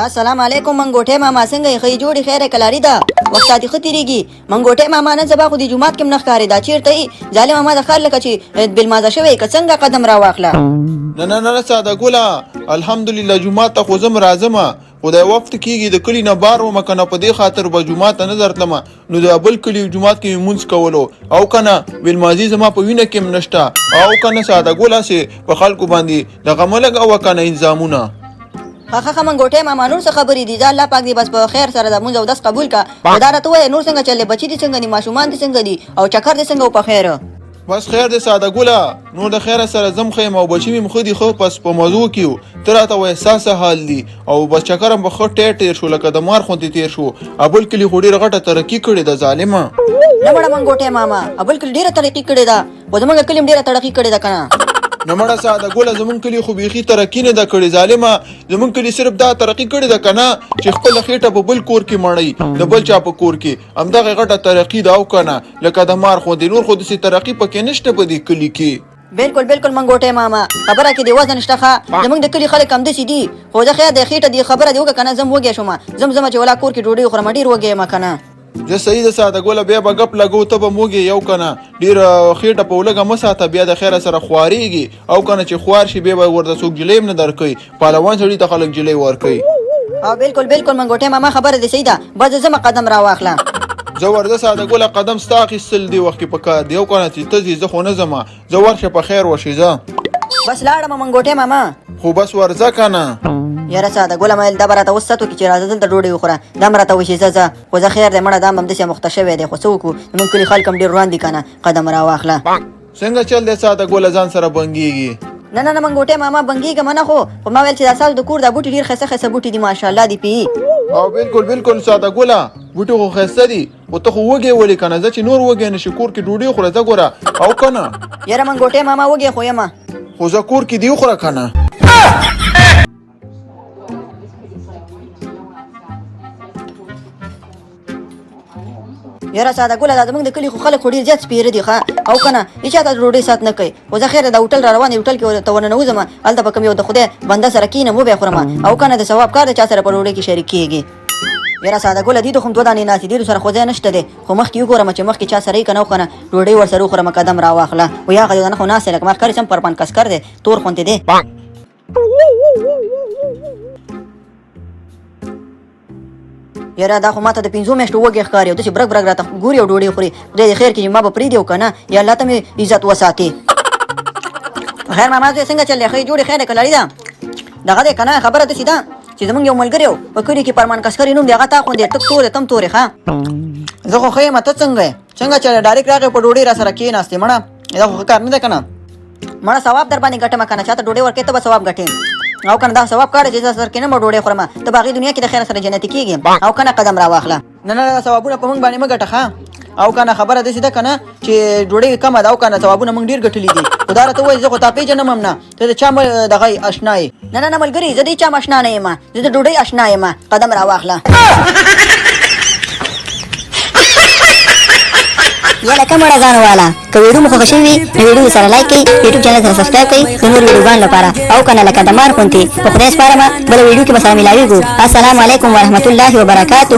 السلام علیکم منګوټه ماما څنګه خې جوړی خیره کلاری دا وخت ساتي خطرېږي منګوټه ماما نن سبا خو د جمعات کې منخکاری دا چیرته ظالم ماما د خار لکه چې بلمازه شوی که څنګه قدم را واخله نه ساده ګوله الحمدلله جمعات ته خو زم راځم خدای وخت کېږي د کلی نه بار وم کنه په دې خاطر به جمعات ته نه درتلم نو د بل کلی جمعات کې مونځ کولو او کنه بلمازي زما په وینه کې نشته او کنه ساده ګوله سي په خلکو باندې دغه ملګ او کنه انځامونه خخه منګوټه ماما نور څه خبرې دي الله پاک دې بس په خیر سره د مونږ او داس قبول کا ودارته وای نور څنګه چلې بچی دي څنګه دي ماشومان دي څنګه دي او چکر دي څنګه په خیر بس خیر دې ساده ګوله نور د خیر سره زم خیم او بچی مې خودي خو پس په موضوع کیو تراته وای احساس حال دي او بس چکرم به خو ټیر شو لکه د مار خونتي تیر شو ابل کلی خوري رغټه ترقی کړي د ظالمه نه مړه منګوټه ماما ابل کلی ډیره ترقی کړي دا و زمونږ کلی ډیره ترقی کړي دا کنه نمړه ساده ګوله زمون کلی خو بيخي ترقی نه د کړي ظالمه زمون کلی صرف دا ترقی کړي د کنه چې خپل خېټه په بل کور کې مړی د بل چا په کور کې همدغه غټه ترقی دا او کنه لکه د مار خو د نور خو د سي ترقی پکې نشته په دې کلی کې بالکل منګوټه ماما خبره کې دی وزن شته زمونږ د کلی خلک کم دي سي دي خو ځکه د خېټه دی خبره دی وکنه زم وګیا شوم زم چې ولا کور کې ډوډۍ خورم ډیر وګیا ما کنه زه صحیح د ساده ګوله بیا به غپ لګو ته به موږ یو کنه ډیر خېټه په ولګه مساته بیا د خیره سره خواريږي او کنه چې خوار شي بیا ورته څوک جلیم نه درکې پهلوان سړي ته خلک جلی ورکي او بالکل منګوټه ماما خبره دي سیده بس زما قدم را واخله زه ورده ساده ګوله قدم ستا اخیستل دی وخت په کار دی او کنه چې ته زه خو نه زما زه ورشه په خیر وشي زه بس لاړم منګوټه ماما خو بس ورځه کنه یاره ساده ګوله مې د برته وساتو کې چې راځه دلته ډوډۍ وخوره دا مرته وشي زه خو زه خیر دې مړه دا هم دسې مختشوي دی خو څوک مونږ کلی خلک هم ډېر روان دي کنه قدم را واخله څنګه چل دی ساده ګوله ځان سره بنګېږي نه منګوټه ماما بنګېږم نه خو ما ویل چې دا سال د کور دا بوټي ډېر ښایسته بوټي دي ماشاءالله دي پی او بالکل ساده ګوله بوټي خو ښایسته دي خو ته خو وږې ولې کنه زه چې نور وږې نشي کور کې ډوډۍ خوره زه ګوره او کنه یاره منګوټه ماما وږې خو یم خو زه کور کې دی وخوره کنه یاره ساده ګوله دا زمونږ د کلي خو خلک خو ډېر زیات سپېره دي ښه او که نه هېچا ته ډوډۍ سات نه کوي خو زه خیره دا هوټل را روان دی هوټل کې ورته ورننوځم هلته به کوم یو د خدای بنده سره کښېنم وبیا خورم او که نه د ثواب کار د چا سره په ډوډۍ کې شریک کېږي یاره ساده ګوله دي خو هم دوه دانې ناستې دې سره خو ځای نشته دی خو مخکې وګورم چې مخکې چا سره یې که نه وخوره ډوډۍ ورسره وخورم قدم را واخله و یا هغه نه خو ناست دی لکه ما ښکاري سم پرپان کسکر دی تور غوندې دی یاره دا خو ماته د 5 میاشتو وږی ښکاري او داسې برګ راته ګوري او ډوډۍ خوري خدای دې خیر کړي ما به پرېږدي او که نه یا الله ته مې عزت وساتي خیر ماما زوی څنګه چل دی ښه جوړې خیره کلاري ده دغه دی که نه خبره داسې ده چې زمونږ یو ملګری و په کلي کې پرمان کسکري نوم دی هغه تا غوندې ټک تور دی تم تور یې ښه زه خو ښه یم ته څنګه یې څنګه چل ډایرکټ راغی په ډوډۍ را سره کېناستې مړه دا خو ښه کار نه دی که نه مړه ثواب در باندې ګټم که نه چاته ډوډۍ ورکوې ته به ثواب ګټې او کنه دا ثواب کار چې زه سر کې نه ډوډۍ خورم ته باغی دنیا کې د خیر سره جنتی کېږي او کنه قدم را واخله نه ثوابونه په موږ باندې مه ګټه ښه او کنه خبره داسې ده کنه چې ډوډۍ کمه ده او کنه ثوابونه موږ ډېر ګټلي دي خو دا راته وایي زه خو تا پېژنم هم نه ته د چا دغه اشنا یې نه ملګري زه د چا اشنا نه یم زه د ډوډۍ اشنا یم قدم را واخله یاله کومه ځان والا که ویډیو مو خوښ وي نو ویډیو سره لایک کړئ یوټیوب چینل سره سبسکرایب کړئ د نور ویډیوګانو لپاره او کنه لکه د مار غوندې په خدای سپارم بله ویډیو کې به سره ملاویږو السلام علیکم ورحمت الله وبرکاته